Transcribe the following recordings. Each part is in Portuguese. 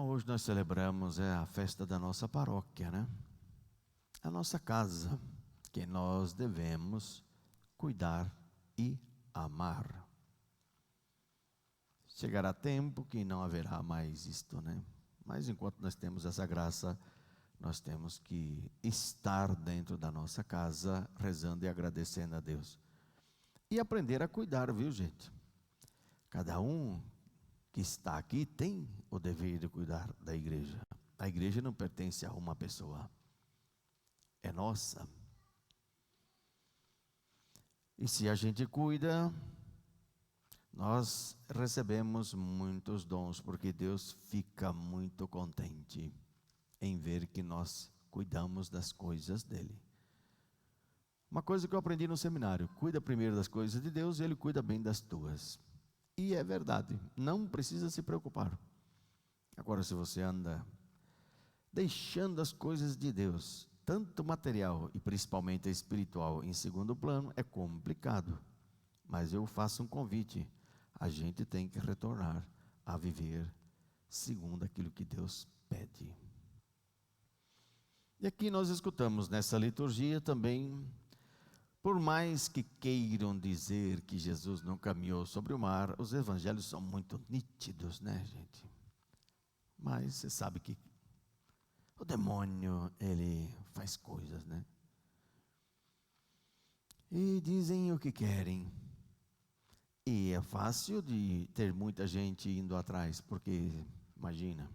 Bom, hoje nós celebramos a festa da nossa paróquia, né? A nossa casa, que nós devemos cuidar e amar. Chegará tempo que não haverá mais isto, né? Mas enquanto nós temos essa graça, nós temos que estar dentro da nossa casa, rezando e agradecendo a Deus. E aprender a cuidar, viu, gente? Cada um que está aqui tem o dever de cuidar da igreja. A igreja não pertence a uma pessoa, é nossa. E se a gente cuida, nós recebemos muitos dons, porque Deus fica muito contente em ver que nós cuidamos das coisas dele. Uma coisa que eu aprendi no seminário: cuida primeiro das coisas de Deus e Ele cuida bem das tuas. E é verdade, não precisa se preocupar. Agora, se você anda deixando as coisas de Deus, tanto material e principalmente espiritual, em segundo plano, é complicado. Mas eu faço um convite: a gente tem que retornar a viver segundo aquilo que Deus pede. E aqui nós escutamos nessa liturgia também, por mais que queiram dizer que Jesus não caminhou sobre o mar, os evangelhos são muito nítidos, né, gente? Mas você sabe que o demônio, ele faz coisas, né? E dizem o que querem. E é fácil de ter muita gente indo atrás, porque, imagina,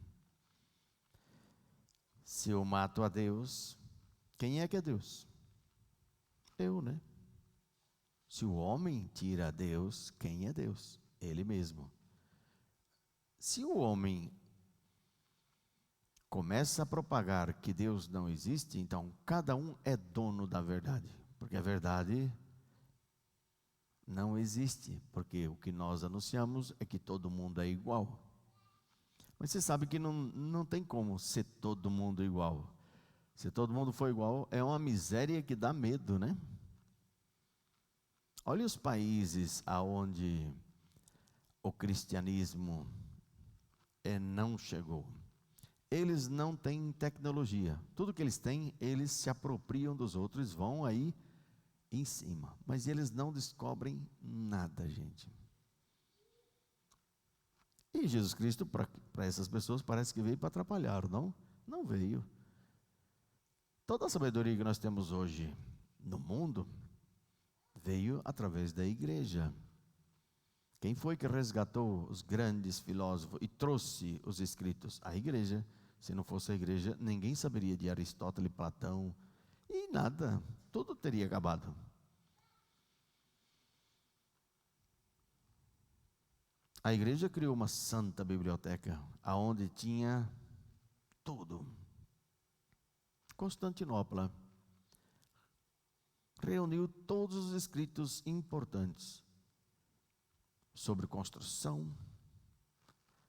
se eu mato a Deus, quem é que é Deus? Eu, né? Se o homem tira a Deus, quem é Deus? Ele mesmo. Se o homem começa a propagar que Deus não existe, então cada um é dono da verdade, porque a verdade não existe, porque o que nós anunciamos é que todo mundo é igual. Mas você sabe que não tem como ser todo mundo igual. Se todo mundo for igual, é uma miséria que dá medo, né? Olha os países aonde o cristianismo não chegou. Eles não têm tecnologia. Tudo que eles têm, eles se apropriam dos outros, vão aí em cima. Mas eles não descobrem nada, gente. E Jesus Cristo, para essas pessoas, parece que veio para atrapalhar, não? Não veio. Toda a sabedoria que nós temos hoje no mundo veio através da igreja. Quem foi que resgatou os grandes filósofos e trouxe os escritos? A igreja. Se não fosse a igreja, ninguém saberia de Aristóteles, Platão e nada, tudo teria acabado. A igreja criou uma santa biblioteca, aonde tinha tudo. Constantinopla reuniu todos os escritos importantes sobre construção,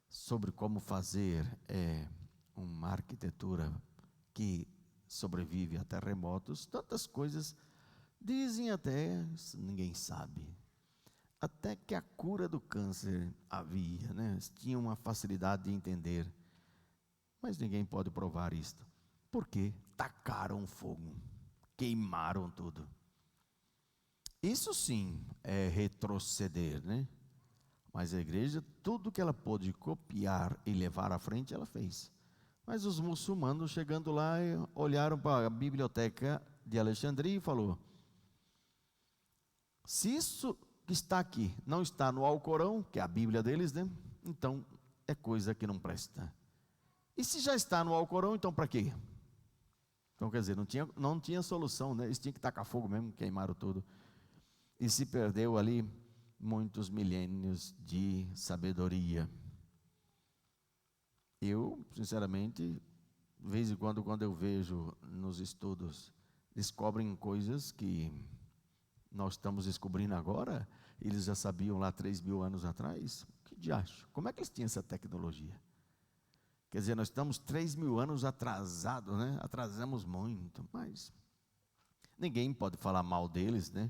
sobre como fazer uma arquitetura que sobrevive a terremotos, tantas coisas. Dizem até, ninguém sabe, até que a cura do câncer havia, né? Tinha uma facilidade de entender, mas ninguém pode provar isto. Por quê? Tacaram fogo, queimaram tudo. Isso sim é retroceder, né? Mas a igreja, tudo que ela pôde copiar e levar à frente, ela fez. Mas os muçulmanos, chegando lá, olharam para a biblioteca de Alexandria e falou: se isso que está aqui não está no Alcorão, que é a Bíblia deles, né? Então é coisa que não presta. E se já está no Alcorão, então para quê? Então quer dizer, não tinha solução, né? Eles tinham que tacar fogo mesmo, queimaram tudo. E se perdeu ali muitos milênios de sabedoria. Eu, sinceramente, de vez em quando eu vejo nos estudos, descobrem coisas que nós estamos descobrindo agora, eles já sabiam lá 3.000 anos atrás. Que diacho? Como é que eles tinham essa tecnologia? Quer dizer, nós estamos 3.000 anos atrasados, né? Atrasamos muito, mas ninguém pode falar mal deles, né?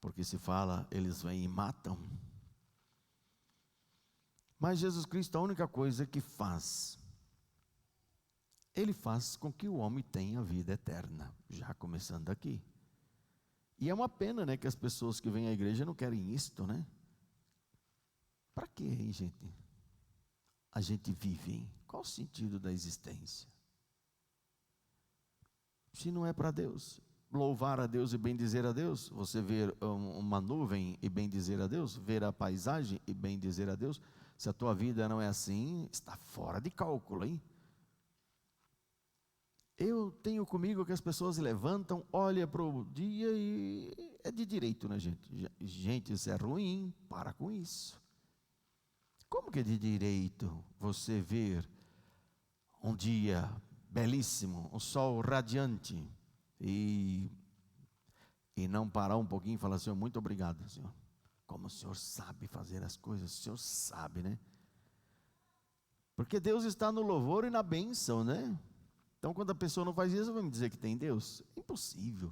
Porque se fala, eles vêm e matam. Mas Jesus Cristo, a única coisa que faz Ele faz com que o homem tenha vida eterna, já começando aqui. E é uma pena, né, que as pessoas que vêm à igreja não querem isto, né? Para que, hein, gente? A gente vive, hein? Qual o sentido da existência? Se não é para Deus, louvar a Deus e bendizer a Deus, você ver uma nuvem e bendizer a Deus, ver a paisagem e bendizer a Deus, se a tua vida não é assim, está fora de cálculo, hein? Eu tenho comigo que as pessoas levantam, olham para o dia e é de direito, né, gente? Gente, isso é ruim, para com isso. Como que é de direito você ver um dia belíssimo, um sol radiante e não parar um pouquinho e falar, Senhor, muito obrigado, Senhor. Como o Senhor sabe fazer as coisas, o Senhor sabe, né? Porque Deus está no louvor e na bênção, né? Então, quando a pessoa não faz isso, vai me dizer que tem Deus? Impossível.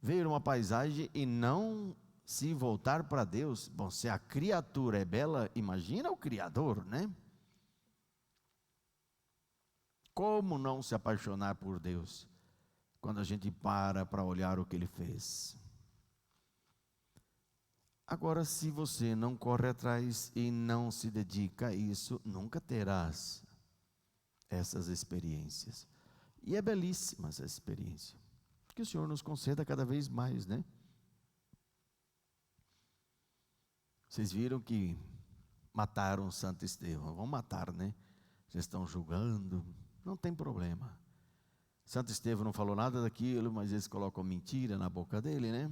Ver uma paisagem e não se voltar para Deus. Bom, se a criatura é bela, imagina o Criador, né? Como não se apaixonar por Deus quando a gente para olhar o que Ele fez? Agora, se você não corre atrás e não se dedica a isso, nunca terás essas experiências. E é belíssima essa experiência. Que o Senhor nos conceda cada vez mais, né? Vocês viram que mataram Santo Estevão. Vão matar, né? Vocês estão julgando, não tem problema. Santo Estevão não falou nada daquilo, mas eles colocam mentira na boca dele, né?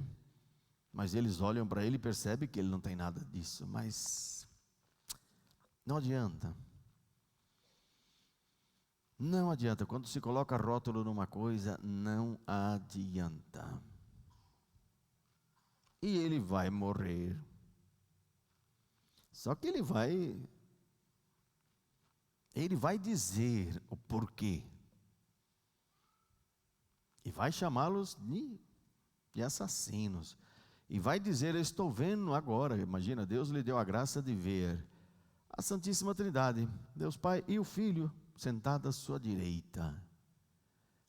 Mas eles olham para ele e percebem que ele não tem nada disso. Mas não adianta. Não adianta, quando se coloca rótulo numa coisa, não adianta. E ele vai morrer. Só que ele vai dizer o porquê. E vai chamá-los de assassinos. E vai dizer, eu estou vendo agora, imagina, Deus lhe deu a graça de ver a Santíssima Trindade, Deus Pai e o Filho, sentado à sua direita.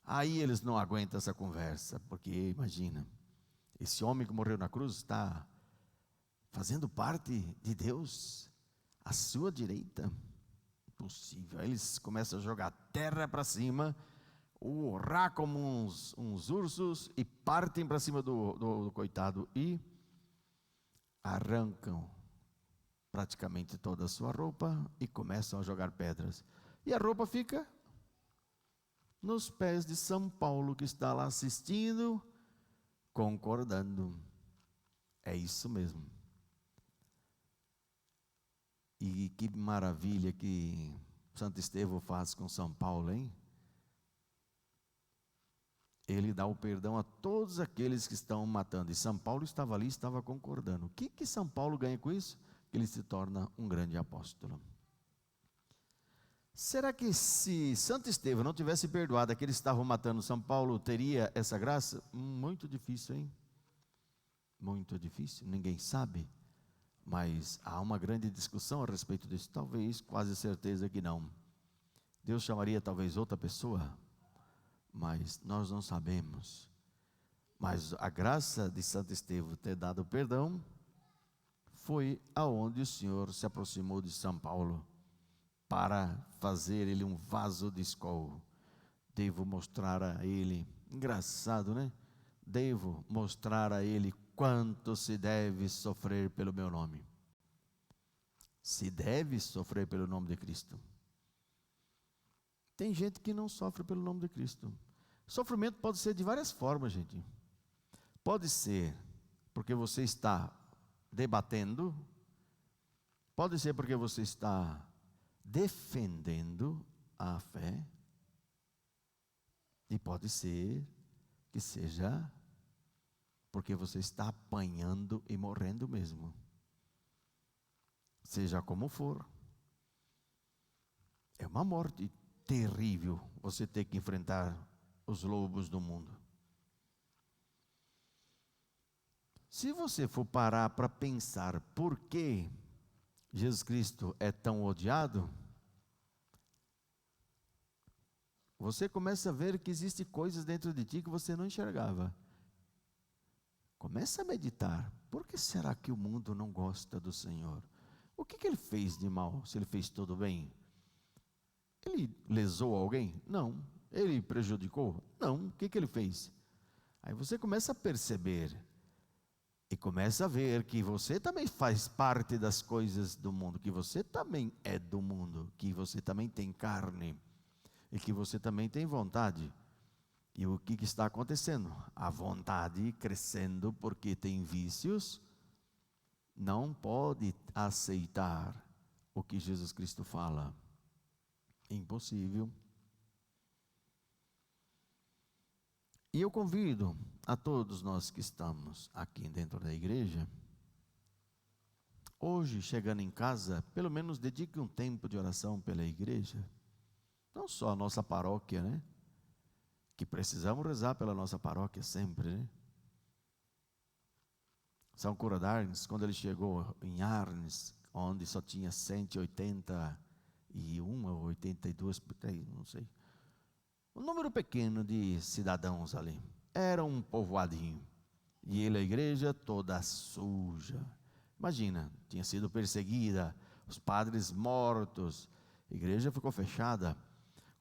Aí eles não aguentam essa conversa, porque imagina, esse homem que morreu na cruz está fazendo parte de Deus, à sua direita. Impossível. Aí eles começam a jogar terra para cima, urrar como uns ursos e partem para cima do coitado e arrancam praticamente toda a sua roupa e começam a jogar pedras. E a roupa fica nos pés de São Paulo, que está lá assistindo, concordando. É isso mesmo. E que maravilha que Santo Estevão faz com São Paulo, hein? Ele dá o perdão a todos aqueles que estão matando. E São Paulo estava ali, estava concordando. O que São Paulo ganha com isso? Ele se torna um grande apóstolo. Será que se Santo Estevão não tivesse perdoado aqueles que estavam matando São Paulo, teria essa graça? Muito difícil, hein? Muito difícil, ninguém sabe. Mas há uma grande discussão a respeito disso. Talvez, quase certeza que não. Deus chamaria talvez outra pessoa, mas nós não sabemos. Mas a graça de Santo Estevão ter dado perdão foi aonde o Senhor se aproximou de São Paulo para fazer ele um vaso de escol. Devo mostrar a ele, engraçado, né? Devo mostrar a ele quanto se deve sofrer pelo meu nome. Se deve sofrer pelo nome de Cristo. Tem gente que não sofre pelo nome de Cristo. Sofrimento pode ser de várias formas, gente. Pode ser porque você está debatendo, pode ser porque você está defendendo a fé, e pode ser que seja porque você está apanhando e morrendo mesmo. Seja como for, é uma morte terrível você ter que enfrentar os lobos do mundo. Se você for parar para pensar por que Jesus Cristo é tão odiado, você começa a ver que existem coisas dentro de ti que você não enxergava. Começa a meditar. Por que será que o mundo não gosta do Senhor? O que ele fez de mal, se ele fez tudo bem? Ele lesou alguém? Não. Ele prejudicou? Não. O que ele fez? Aí você começa a perceber e começa a ver que você também faz parte das coisas do mundo, que você também é do mundo, que você também tem carne e que você também tem vontade. E o que está acontecendo? A vontade crescendo porque tem vícios, não pode aceitar o que Jesus Cristo fala. Impossível. E eu convido a todos nós que estamos aqui dentro da igreja, hoje chegando em casa, pelo menos dedique um tempo de oração pela igreja, não só a nossa paróquia, né? Que precisamos rezar pela nossa paróquia sempre, né? São Cura de Arnes, quando ele chegou em Arnes, onde só tinha 181 ou 82, não sei, um número pequeno de cidadãos ali, era um povoadinho, e ele, a igreja toda suja, imagina, tinha sido perseguida, os padres mortos, a igreja ficou fechada,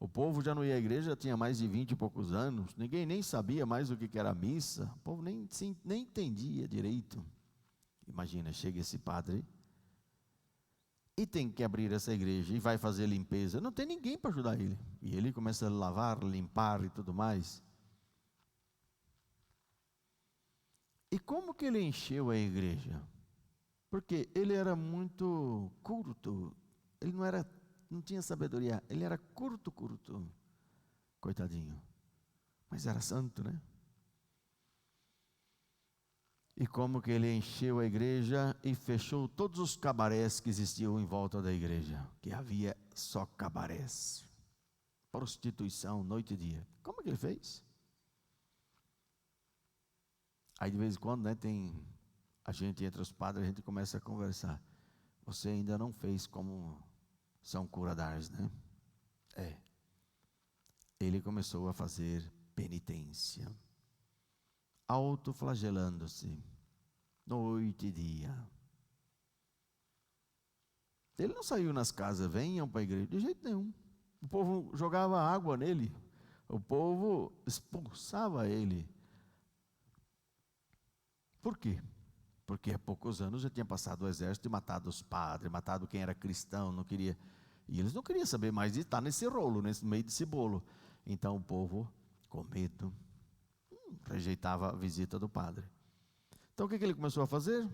o povo já não ia à igreja, tinha mais de 20 e poucos anos, ninguém nem sabia mais o que era missa, o povo nem entendia direito. Imagina, chega esse padre e tem que abrir essa igreja e vai fazer limpeza, não tem ninguém para ajudar ele, e ele começa a lavar, limpar e tudo mais. E como que ele encheu a igreja? Porque ele era muito curto, ele não tinha sabedoria, ele era curto, coitadinho, mas era santo, né? E como que ele encheu a igreja e fechou todos os cabarés que existiam em volta da igreja, que havia só cabarés, prostituição, noite e dia. Como que ele fez? Aí de vez em quando, né, a gente, entre os padres, a gente começa a conversar. Você ainda não fez como São Cura de Arnes, né? Ele começou a fazer penitência, autoflagelando-se, noite e dia. Ele não saiu nas casas, venham para a igreja, de jeito nenhum. O povo jogava água nele, o povo expulsava ele. Por quê? Porque há poucos anos já tinha passado o exército e matado os padres, matado quem era cristão, não queria. E eles não queriam saber mais de estar nesse rolo, nesse meio desse bolo. Então o povo, com medo, rejeitava a visita do padre. Então o que ele começou a fazer?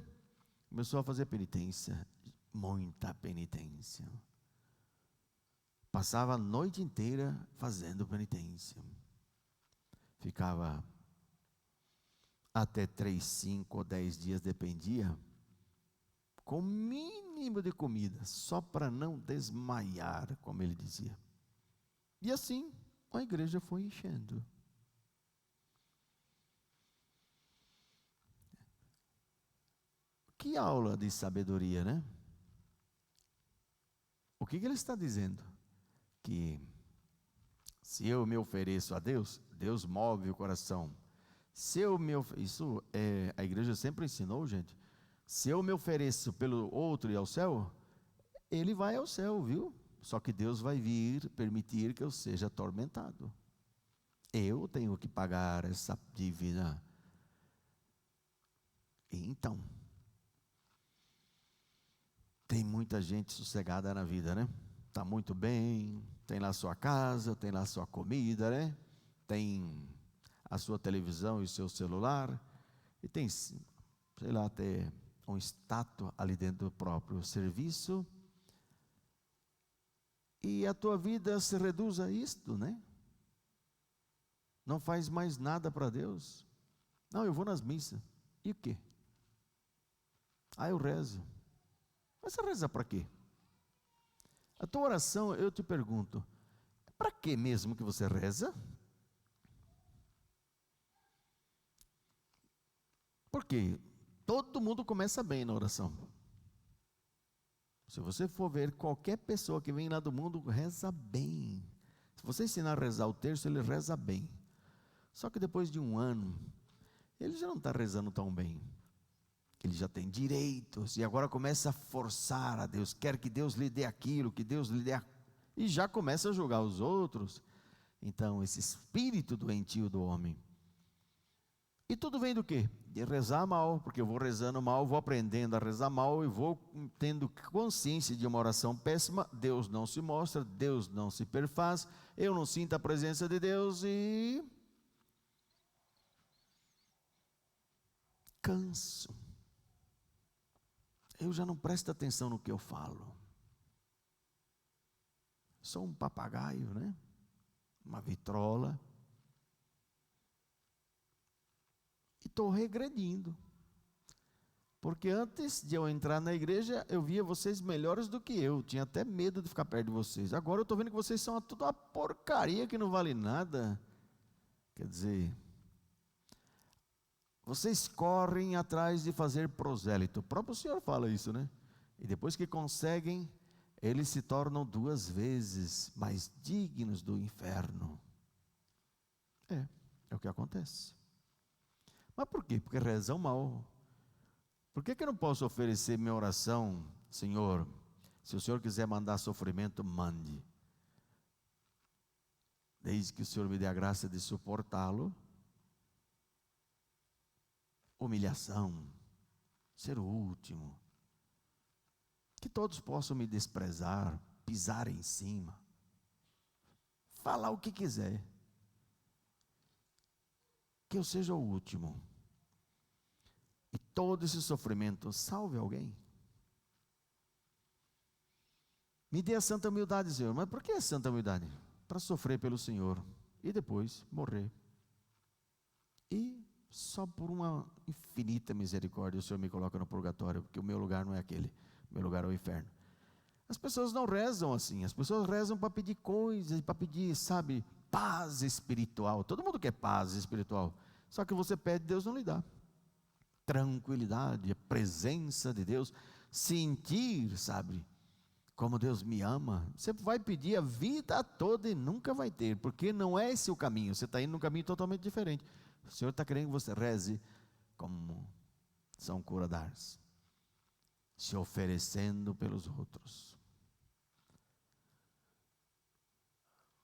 Começou a fazer penitência, muita penitência. Passava a noite inteira fazendo penitência. Ficava até 3, 5 ou 10 dias, dependia, com o mínimo de comida, só para não desmaiar, como ele dizia. E assim, a igreja foi enchendo. Que aula de sabedoria, né? O que ele está dizendo? Que se eu me ofereço a Deus, Deus move o coração. Se eu me isso a igreja sempre ensinou, gente. Se eu me ofereço pelo outro e ao céu, ele vai ao céu, viu? Só que Deus vai vir permitir que eu seja atormentado. Eu tenho que pagar essa dívida. Então, tem muita gente sossegada na vida, né? Está muito bem, tem lá sua casa, tem lá sua comida, né? Tem a sua televisão e o seu celular, e tem, sei lá, até um estátua ali dentro do próprio serviço, e a tua vida se reduz a isto, né? Não faz mais nada para Deus. Não, eu vou nas missas. E o quê? Eu rezo. Mas você reza para quê? A tua oração, eu te pergunto, para que mesmo que você reza? Porque todo mundo começa bem na oração. Se você for ver qualquer pessoa que vem lá do mundo, reza bem, Se você ensinar a rezar o terço, ele reza bem. Só que depois de um ano, ele já não está rezando tão bem. Ele já tem direitos e agora começa a forçar a Deus, quer que Deus lhe dê aquilo, que Deus lhe dê e já começa a julgar os outros. Então, esse espírito doentio do homem. E tudo vem do quê? De rezar mal, porque eu vou rezando mal, vou aprendendo a rezar mal e vou tendo consciência de uma oração péssima. Deus não se mostra, Deus não se perfaz, eu não sinto a presença de Deus e canso. Eu já não presto atenção no que eu falo. Sou um papagaio, né? Uma vitrola. E estou regredindo. Porque antes de eu entrar na igreja, eu via vocês melhores do que eu. Tinha até medo de ficar perto de vocês. Agora eu estou vendo que vocês são tudo uma porcaria que não vale nada. Quer dizer, vocês correm atrás de fazer prosélito. O próprio Senhor fala isso, né? E depois que conseguem, eles se tornam 2 vezes mais dignos do inferno. É o que acontece. Mas por quê? Porque rezam mal. Por que eu não posso oferecer minha oração? Senhor, se o Senhor quiser mandar sofrimento, mande. Desde que o Senhor me dê a graça de suportá-lo. Humilhação, ser o último. Que todos possam me desprezar, pisar em cima. Falar o que quiser. Que eu seja o último. E todo esse sofrimento salve alguém. Me dê a santa humildade, Senhor. Mas por que a santa humildade? Para sofrer pelo Senhor e depois morrer. E só por uma infinita misericórdia o Senhor me coloca no purgatório, porque o meu lugar não é aquele, o meu lugar é o inferno. As pessoas não rezam assim, as pessoas rezam para pedir coisas, para pedir, sabe, paz espiritual. Todo mundo quer paz espiritual, só que você pede, Deus não lhe dá. Tranquilidade, a presença de Deus, sentir, sabe, como Deus me ama. Você vai pedir a vida toda e nunca vai ter, porque não é esse o caminho, você está indo num caminho totalmente diferente. O Senhor está querendo que você reze como São Cura d'Ars, se oferecendo pelos outros.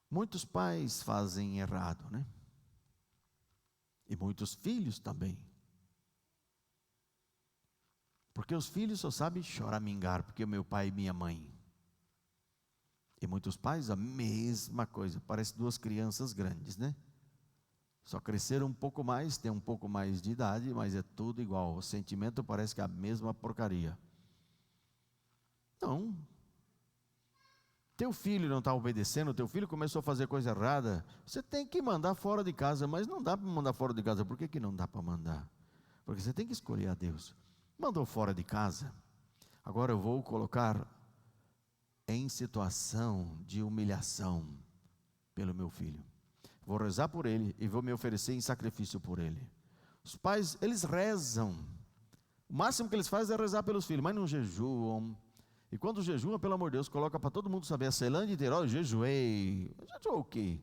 Muitos pais fazem errado, né? E muitos filhos também. Porque os filhos só sabem choramingar, porque o meu pai e minha mãe. E muitos pais a mesma coisa, parece 2 crianças grandes, né? Só cresceram um pouco mais, tem um pouco mais de idade, mas é tudo igual. O sentimento parece que é a mesma porcaria. Não. Teu filho não está obedecendo, teu filho começou a fazer coisa errada, você tem que mandar fora de casa, mas não dá para mandar fora de casa. Por que não dá para mandar? Porque você tem que escolher a Deus. Mandou fora de casa, agora eu vou colocar em situação de humilhação pelo meu filho. Vou rezar por ele e vou me oferecer em sacrifício por ele. Os pais, eles rezam. O máximo que eles fazem é rezar pelos filhos, mas não jejuam. E quando jejuam, pelo amor de Deus, coloca para todo mundo saber. A Ceilândia inteira, ó, jejuei. Jejuou o quê?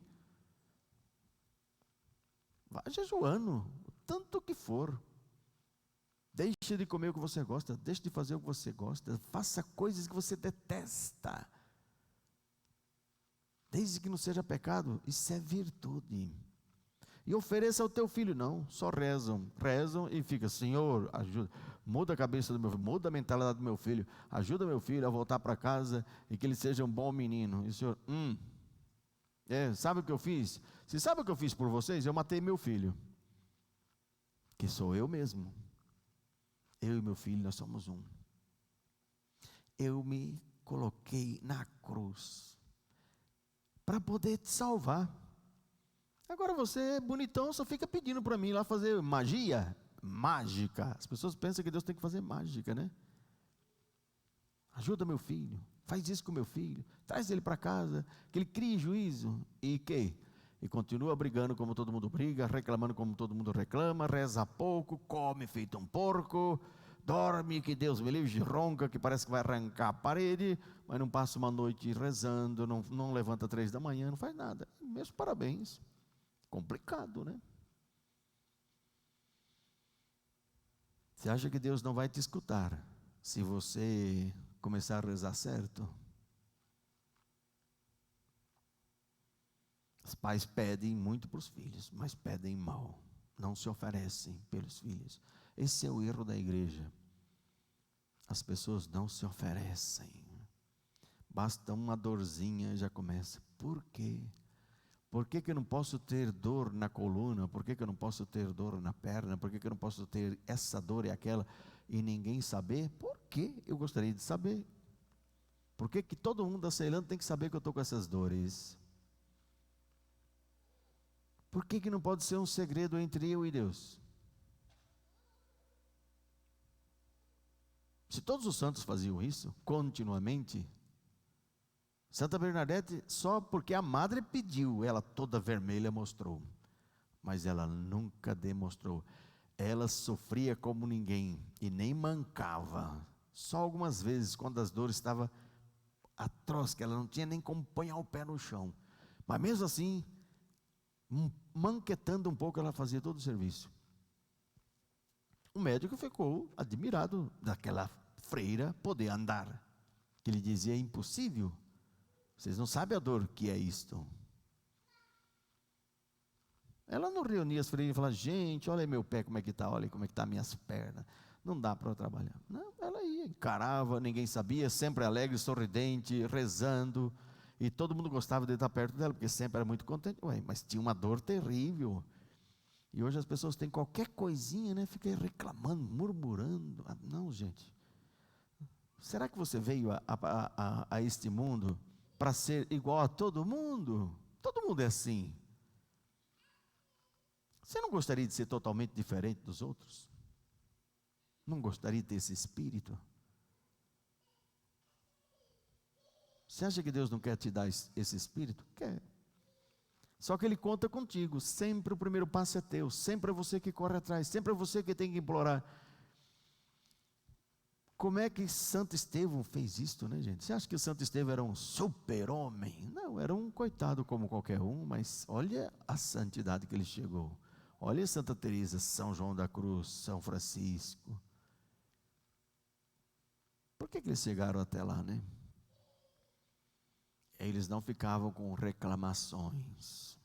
Vá jejuando, o tanto que for. Deixe de comer o que você gosta, deixe de fazer o que você gosta, faça coisas que você detesta. Desde que não seja pecado, isso é virtude. E ofereça ao teu filho, não, só rezam e fica, Senhor, ajuda, muda a cabeça do meu filho, muda a mentalidade do meu filho, ajuda meu filho a voltar para casa e que ele seja um bom menino. E o Senhor, sabe o que eu fiz? Você sabe o que eu fiz por vocês? Eu matei meu filho, que sou eu mesmo. Eu e meu filho, nós somos um. Eu me coloquei na cruz para poder te salvar. Agora você é bonitão, só fica pedindo para mim lá fazer magia, mágica. As pessoas pensam que Deus tem que fazer mágica, né? Ajuda meu filho, faz isso com meu filho, traz ele para casa, que ele crie juízo. E continua brigando como todo mundo briga, reclamando como todo mundo reclama, reza pouco, come feito um porco, dorme, que Deus me livre, ronca, que parece que vai arrancar a parede, mas não passa uma noite rezando, não levanta 3 da manhã, não faz nada. Meus parabéns. Complicado, né? Você acha que Deus não vai te escutar se você começar a rezar certo? Os pais pedem muito para os filhos, mas pedem mal. Não se oferecem pelos filhos. Esse é o erro da igreja. As pessoas não se oferecem. Basta uma dorzinha e já começa. Por quê? Por que eu não posso ter dor na coluna? Por que eu não posso ter dor na perna? Por que eu não posso ter essa dor e aquela e ninguém saber? Por que eu gostaria de saber? Por que todo mundo da Ceilândia tem que saber que eu estou com essas dores? Por que não pode ser um segredo entre eu e Deus? Se todos os santos faziam isso continuamente, Santa Bernadette, só porque a madre pediu, ela toda vermelha mostrou, mas ela nunca demonstrou. Ela sofria como ninguém e nem mancava. Só algumas vezes, quando as dores estavam atroz, que ela não tinha nem como pôr o pé no chão. Mas mesmo assim, manquetando um pouco, ela fazia todo o serviço. O médico ficou admirado daquela freira poder andar. Ele dizia: é impossível. Vocês não sabem a dor que é isto. Ela não reunia as freiras e falava: gente, olha meu pé como é que está, olha como é que está minhas pernas. Não dá para eu trabalhar. Não, ela ia, encarava, ninguém sabia, sempre alegre, sorridente, rezando. E todo mundo gostava de estar perto dela, porque sempre era muito contente. Ué, mas tinha uma dor terrível. E hoje as pessoas têm qualquer coisinha, né? Fica reclamando, murmurando. Não, gente. Será que você veio a este mundo para ser igual a todo mundo? Todo mundo é assim. Você não gostaria de ser totalmente diferente dos outros? Não gostaria de ter esse espírito? Você acha que Deus não quer te dar esse espírito? Quer. Só que Ele conta contigo. Sempre o primeiro passo é teu. Sempre é você que corre atrás. Sempre é você que tem que implorar. Como é que Santo Estevão fez isto, né, gente? Você acha que o Santo Estevão era um super-homem? Não, era um coitado como qualquer um, mas olha a santidade que ele chegou. Olha Santa Teresa, São João da Cruz, São Francisco. Por que eles chegaram até lá, né? Eles não ficavam com reclamações.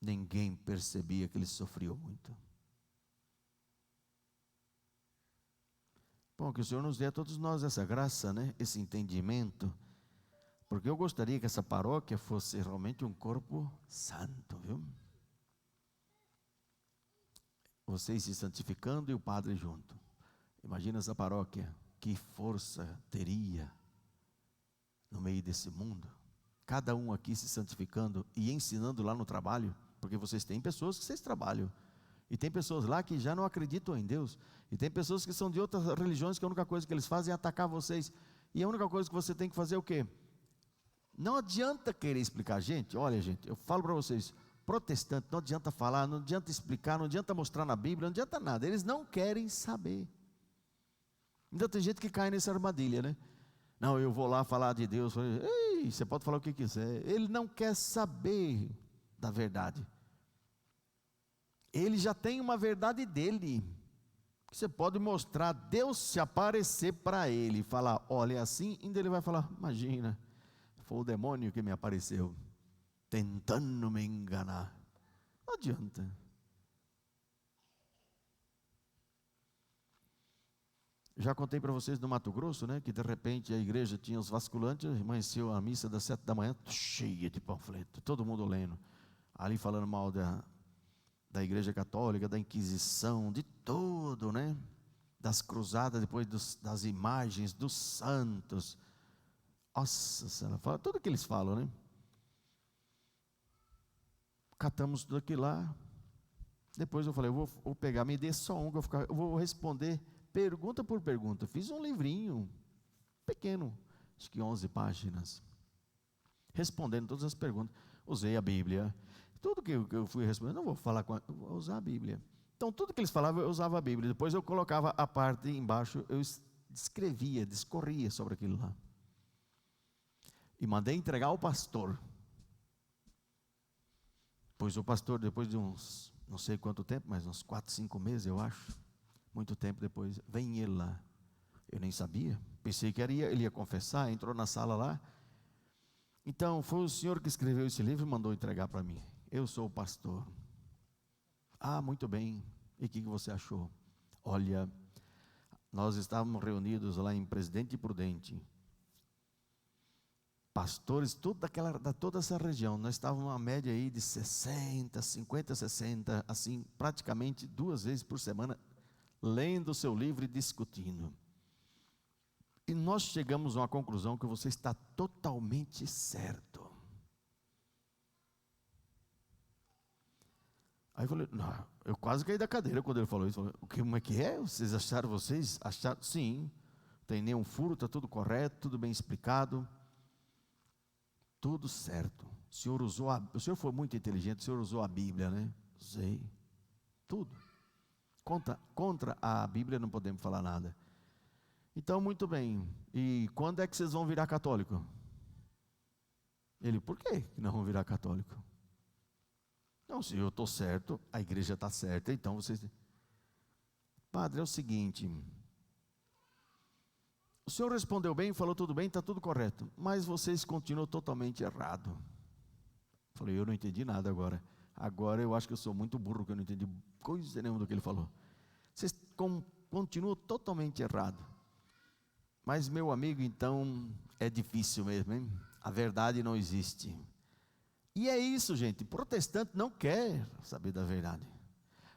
Ninguém percebia que eles sofriam muito. Bom, que o Senhor nos dê a todos nós essa graça, né? Esse entendimento. Porque eu gostaria que essa paróquia fosse realmente um corpo santo, viu? Vocês se santificando e o padre junto. Imagina essa paróquia, que força teria no meio desse mundo. Cada um aqui se santificando e ensinando lá no trabalho, porque vocês têm pessoas que vocês trabalham. E tem pessoas lá que já não acreditam em Deus. E tem pessoas que são de outras religiões que a única coisa que eles fazem é atacar vocês. E a única coisa que você tem que fazer é o quê? Não adianta querer explicar. Gente, olha gente, eu falo para vocês, protestante, não adianta falar, não adianta explicar, não adianta mostrar na Bíblia, não adianta nada. Eles não querem saber. Ainda tem gente que cai nessa armadilha, né? Não, eu vou lá falar de Deus. Ei, você pode falar o que quiser. Ele não quer saber da verdade. Ele já tem uma verdade dele. Você pode mostrar, Deus se aparecer para ele e falar, olha, é assim, ainda ele vai falar, imagina, foi o demônio que me apareceu, tentando me enganar. Não adianta. Já contei para vocês no Mato Grosso, né, que de repente a igreja tinha os vasculantes, amanheceu a missa das 7 da manhã, cheia de panfleto, todo mundo lendo, ali falando mal da igreja católica, da Inquisição, de tudo, né? Das cruzadas, depois das imagens, dos santos. Nossa Senhora, fala tudo que eles falam, né? Catamos tudo aquilo lá. Depois eu falei, eu vou pegar, me dê só um, que eu vou responder pergunta por pergunta. Fiz um livrinho pequeno, acho que 11 páginas, respondendo todas as perguntas. Usei a Bíblia. Tudo que eu fui respondendo, não vou falar vou usar a Bíblia. Então, tudo que eles falavam, eu usava a Bíblia. Depois eu colocava a parte embaixo, eu escrevia, discorria sobre aquilo lá. E mandei entregar ao pastor. Pois o pastor, depois de uns, não sei quanto tempo, mas uns 4, 5 meses, eu acho, muito tempo depois, vem ele lá. Eu nem sabia, pensei que ele ia confessar, entrou na sala lá. Então, foi o senhor que escreveu esse livro e mandou entregar para mim. Eu sou o pastor. Ah, muito bem. E o que você achou? Olha, nós estávamos reunidos lá em Presidente Prudente. Pastores, toda essa região, nós estávamos uma média aí de 60, 50, 60, assim, praticamente 2 vezes por semana, lendo o seu livro e discutindo. E nós chegamos a uma conclusão que você está totalmente certo. Aí eu falei, não, eu quase caí da cadeira quando ele falou isso. Como é que é? Vocês acharam? Sim, não tem nenhum furo, está tudo correto, tudo bem explicado. Tudo certo. O senhor foi muito inteligente, o senhor usou a Bíblia, né? Usei. Tudo. Contra a Bíblia não podemos falar nada. Então, muito bem. E quando é que vocês vão virar católico? Ele, por que não vão virar católico? Não, se eu estou certo, a igreja está certa, então vocês... Padre, é o seguinte... O senhor respondeu bem, falou tudo bem, está tudo correto, mas vocês continuam totalmente errado. Falei, eu não entendi nada agora. Agora eu acho que eu sou muito burro, que eu não entendi coisa nenhuma do que ele falou. Vocês continuam totalmente errado. Mas, meu amigo, então, é difícil mesmo, hein? A verdade não existe. E é isso, gente, protestante não quer saber da verdade.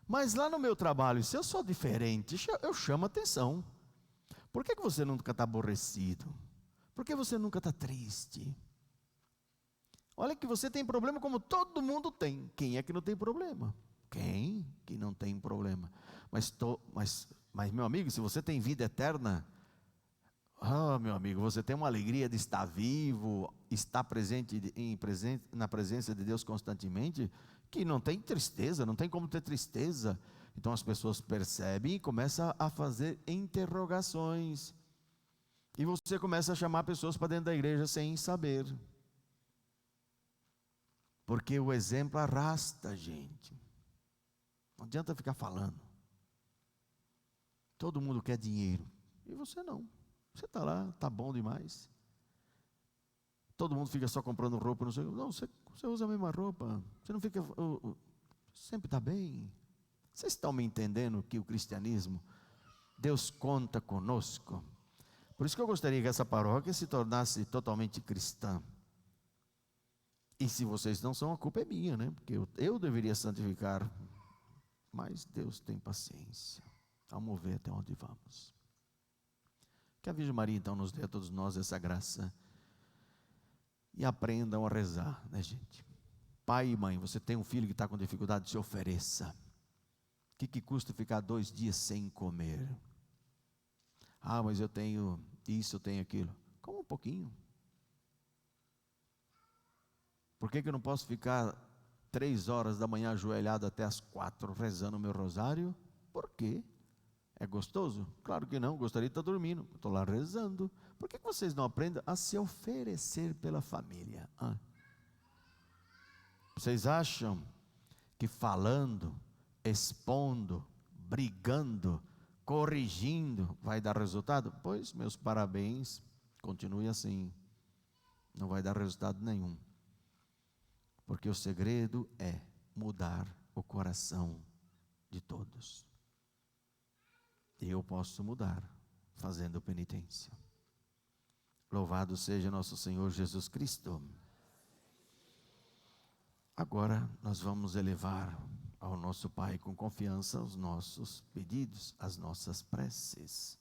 Mas lá no meu trabalho, se eu sou diferente, eu chamo atenção. Por que você nunca está aborrecido? Por que você nunca está triste? Olha que você tem problema como todo mundo tem. Quem é que não tem problema? Quem que não tem problema? Mas meu amigo, se você tem vida eterna, meu amigo, você tem uma alegria de estar vivo, estar na presença de Deus constantemente, que não tem tristeza, não tem como ter tristeza. Então as pessoas percebem e começam a fazer interrogações. E você começa a chamar pessoas para dentro da igreja sem saber. Porque o exemplo arrasta a gente. Não adianta ficar falando. Todo mundo quer dinheiro. E você não. Você está lá, está bom demais. Todo mundo fica só comprando roupa. Não, você usa a mesma roupa. Você não fica... sempre está bem. Vocês estão me entendendo que o cristianismo, Deus conta conosco? Por isso que eu gostaria que essa paróquia se tornasse totalmente cristã. E se vocês não são, a culpa é minha, né? Porque eu deveria santificar. Mas Deus tem paciência. Vamos ver até onde vamos. Que a Virgem Maria então nos dê a todos nós essa graça. E aprendam a rezar, né, gente? Pai e mãe, você tem um filho que está com dificuldade, se ofereça. O que custa ficar 2 dias sem comer? Ah, mas eu tenho isso, eu tenho aquilo. Coma um pouquinho. Por que eu não posso ficar 3 horas da manhã ajoelhado até as 4 rezando o meu rosário? Por quê? É gostoso? Claro que não, gostaria de estar dormindo. Estou lá rezando. Por que vocês não aprendem a se oferecer pela família? Vocês acham que falando, expondo, brigando, corrigindo, vai dar resultado? Pois, meus parabéns, continue assim, não vai dar resultado nenhum, porque o segredo é mudar o coração de todos, e eu posso mudar, fazendo penitência. Louvado seja nosso Senhor Jesus Cristo. Agora nós vamos elevar ao nosso Pai com confiança os nossos pedidos, as nossas preces.